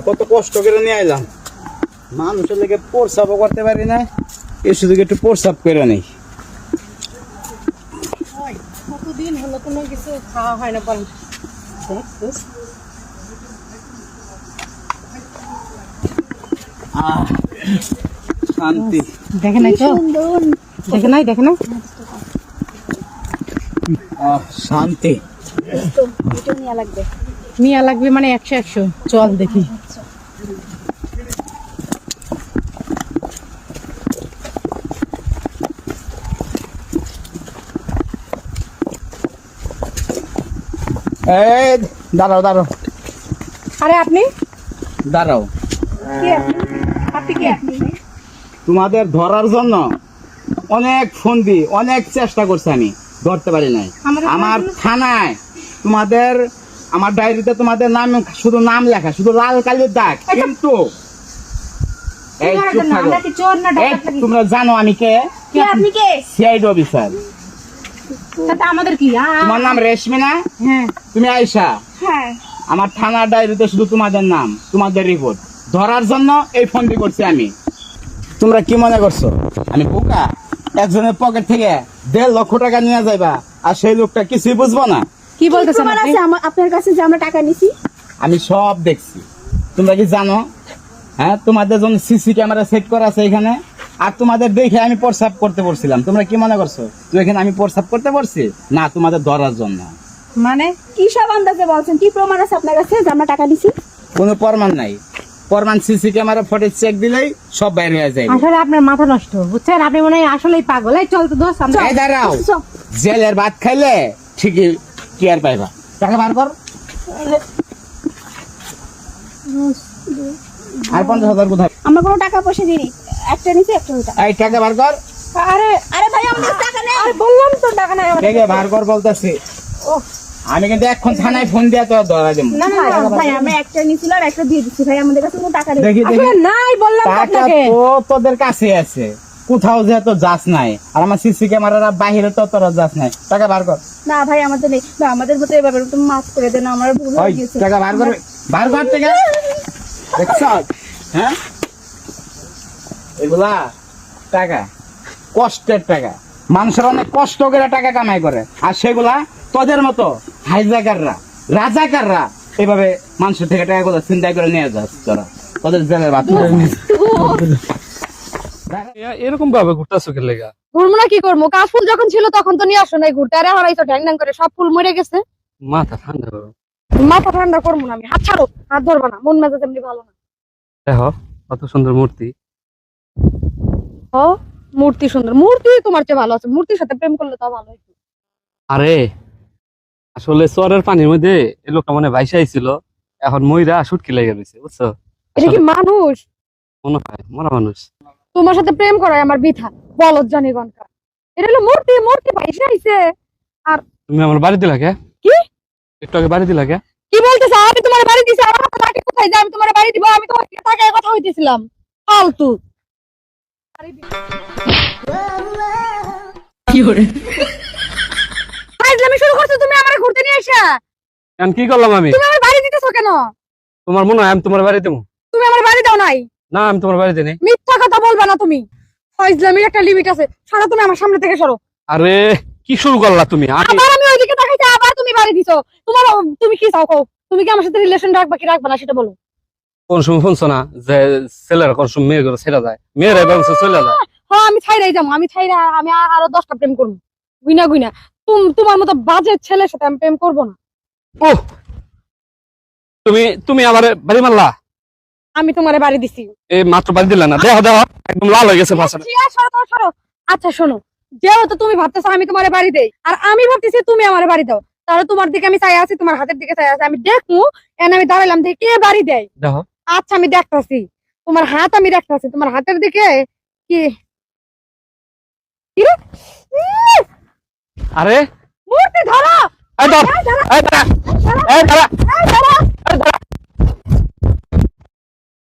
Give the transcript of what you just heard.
কত কষ্ট করে নিয়ে আইলাম, মানুষের লেগে প্রস্রাবও করতে পারি না, এর শুধু একটু প্রস্রাব করে নেই। কতদিন হলো কোনো কিছু খাওয়া হয় না। বলেন শান্তি। দেখে নাই তো, দেখে নাই, দেখে নাই শান্তি। নিয়া লাগবে মানে 100-100। চল দেখি। এই দাঁড়াও দাঁড়াও। আরে আপনি দাঁড়াও, কে? আপনি কে? আপনি তোমাদের ধরার জন্য অনেক ফোন দি, অনেক চেষ্টা করছি, আমি ধরতে পারি নাই। আমার থানায় তোমাদের, আমার ডায়েরিতে তোমাদের নাম, শুধু নাম লেখা, শুধু লাল কালির দাগ, কিন্তু এই চুপ থাকো। এই তোমরা জানো আমি কে? আপনি কে? CID officer. আমাদের কি? তোমার নাম রেশমি না? হ্যাঁ। তুমি আয়েশা? হ্যাঁ। আমার থানার ডায়েরিতে শুধু তোমাদের নাম, তোমাদের রিপোর্ট। ধরার জন্য এই ফোনটি করছি আমি। তোমরা কি মনে করছো আমি বোকা? একজনের পকেট থেকে 1.5 লক্ষ টাকা নিয়ে যাইবা, আর সেই লোকটা কিছুই বুঝবো না? কি বলতেছেন আপনি? আপনার কাছে যে আমরা টাকা নিছি, আমি সব দেখছি। তোমরা কি জানো? হ্যাঁ, তোমাদের জন্য সিসি ক্যামেরা সেট করা আছে এখানে, আর তোমাদের দেখে আমি প্রস্রাব করতে পড়ছিলাম। তোমরা কি মনে করছো তো এখানে আমি প্রস্রাব করতে পড়ছি? না, তোমাদের ধরার জন্য। মানে কি সব আন্দাজে বলছেন? কি প্রমাণ আছে আপনার কাছে যে আমরা টাকা নিছি? কোনো প্রমাণ নাই। প্রমাণ সিসি ক্যামেরা ফুটেজ চেক দিলেই সব বাইরে হয়ে যায়। আসলে আপনার মাথা নষ্ট, বুঝছেন? আপনি মনে হয় আসলেই পাগল। এই চল তো দোস্ত, আমরা এই দাঁড়াও, চল। জেলের ভাত খাইলে ঠিকই কেয়ার পাইবা। টাকা বার কর। আর 50,000 কোথায়? আমরা কোনো টাকা পয়সা দিইনি, একটা নিছি একটা ওটা। এই টাকা বার কর। আরে আরে ভাই আমাদের টাকা নেই। আরে বললাম তো টাকা নাই আমার। টাকা বার কর বলতেছি। আমি কিন্তু এখন থানায় ফোন দিয়া তো ধরা দেব। না না না ভাই, আমরা একটা নিছিল আর একটা দিয়ে দিছি ভাই, আমাদের কাছে কোনো টাকা নেই। দেখি দেখি, আসলে নাই বললাম তো টাকা আপনাকে। তো তোদের কাছে আছে, কোথাও যেহেতু যাস নাই, আর আমার সিসি ক্যামেরার বাইরে তো তোরা যাস নাই। টাকা বার কর। না ভাই আমাদের নেই ভাই, আমাদের মতো এভাবে তুমি মাফ করে দেন, আমার ভুল ওই হয়ে গিয়েছে। টাকা বার কর, বার কর টাকা। দেখছ? হ্যাঁ, এগুলা টাকা, কষ্টের টাকা। মানুষের অনেক কষ্ট করে টাকা কামাই করে, আর সেগুলা তোদের মতো হাইজাকাররা, রাজাকাররা এভাবে মানুষের থেকে টাকাগুলো চিন্তা করে নিয়ে যাস তোরা, তোদের জেলের বাচ্চা। এরকম ভাবে ঘুরতেছো কে লেগা? ঘুরবো না কি করবো? কাশ ফুল যখন ছিল তখন তো নিয়ে আসো নাই ঘুরতে। আরে আমার এই তো ঢ্যাং ঢ্যাং করে সব ফুল মরে গেছে। মাথা ঠান্ডা করো। মাথা ঠান্ডা করবো না আমি। হাত ছাড়ো, হাত ধরবো না। মন মেজাজ এমনি ভালো না। দেখো কত সুন্দর মূর্তি। ও মূর্তি সুন্দর, মূর্তি তোমার চেয়ে ভালো আছে। মূর্তির সাথে প্রেম করলে তো ভালো হইতো। আরে আসলে চরের পানির মধ্যে এই লোকটা মানে ভাইসা আইছিল, এখন ময়রা সুটকি লেগে গেছে, বুঝছো? এটা কি মানুষ? মনে হয় মরা মানুষ। তোমার সাথে প্রেম করায় আমার বৃথা। বলদ জানি গনকা। এটা হলো মূর্তি, মূর্তি ভাইসা আইছে। তুমি আমার বাড়ি দিলা কে? কি? একটু আগে বাড়ি দিলা কে? কি বলতেছ? আমি তোমার বাড়ি দিছি, আমার হাতে লাঠি কোথায় যায়? আমি তোমার বাড়ি দিব? আমি তোমার টাকায় কথা হইতেছিলাম। ফালতু। কি হরে? ফাইজলামি শুরু করছো তুমি আমারে ঘুরতে নিয়ে আসা। এখন কি করলাম আমি? তুমি আমার বাড়ি দিতেছো কেন? তোমার মনে হয় আমি তোমার বাড়ি দেবো? তুমি আমার বাড়ি দাও নাই। না, আমি তোমার বাড়ি দিই নাই। মিথ্যা কথা বলবা না তুমি। ফাইজলামির একটা লিমিট আছে। সরো তুমি আমার সামনে থেকে সরো। আরে কি শুরু করলা তুমি? আবার আমি ওইদিকে তাকাইতে আবার তুমি বাড়ি দিছো। তোমার তুমি কি চাও কও? তুমি কি আমার সাথে রিলেশন রাখবা কি রাখবা না সেটা বলো। কোন সময় শুনছো না যে ছেলেরা কোন সময় মেয়ের ঘরে ছেড়ে যায়, মেয়েরা বংশ চলে যায়? হ্যাঁ আমি ছাইরাই যাবো, আমি ছাইরা আমি আরো 10টা প্রেম করবো। গুইনা গুইনা তোমার মতো বাজে ছেলের সাথে আমি প্রেম করবো না। ও তুমি তুমি আমার বাড়ি মারলা? আমি তোমারে বাড়ি দিছি। এই মাত্র বাড়ি দিলা না? দেখো দেখো একদম লাল হয়ে গেছে ভাষা। সরো। আচ্ছা শোনো, যেহেতু তুমি ভাবতেছো আমি তোমারে বাড়ি দেই, আর আমি ভাবতেছি তুমি আমার বাড়ি দাও, তাহলে তোমার দিকে আমি চাই আছি, তোমার হাতের দিকে চাই আছি। আমি দেখবো এন আমি দাঁড়াইলাম দেখি কে বাড়ি দেয়। দেখো আচ্ছা আমি দেখতাছি তোমার হাত, আমি দেখতাছি তোমার হাতের দিকে কি। কি রে? আরে মূর্তি ধরো। এই ধর, এই দাঁড়া, এই দাঁড়া। ধরো।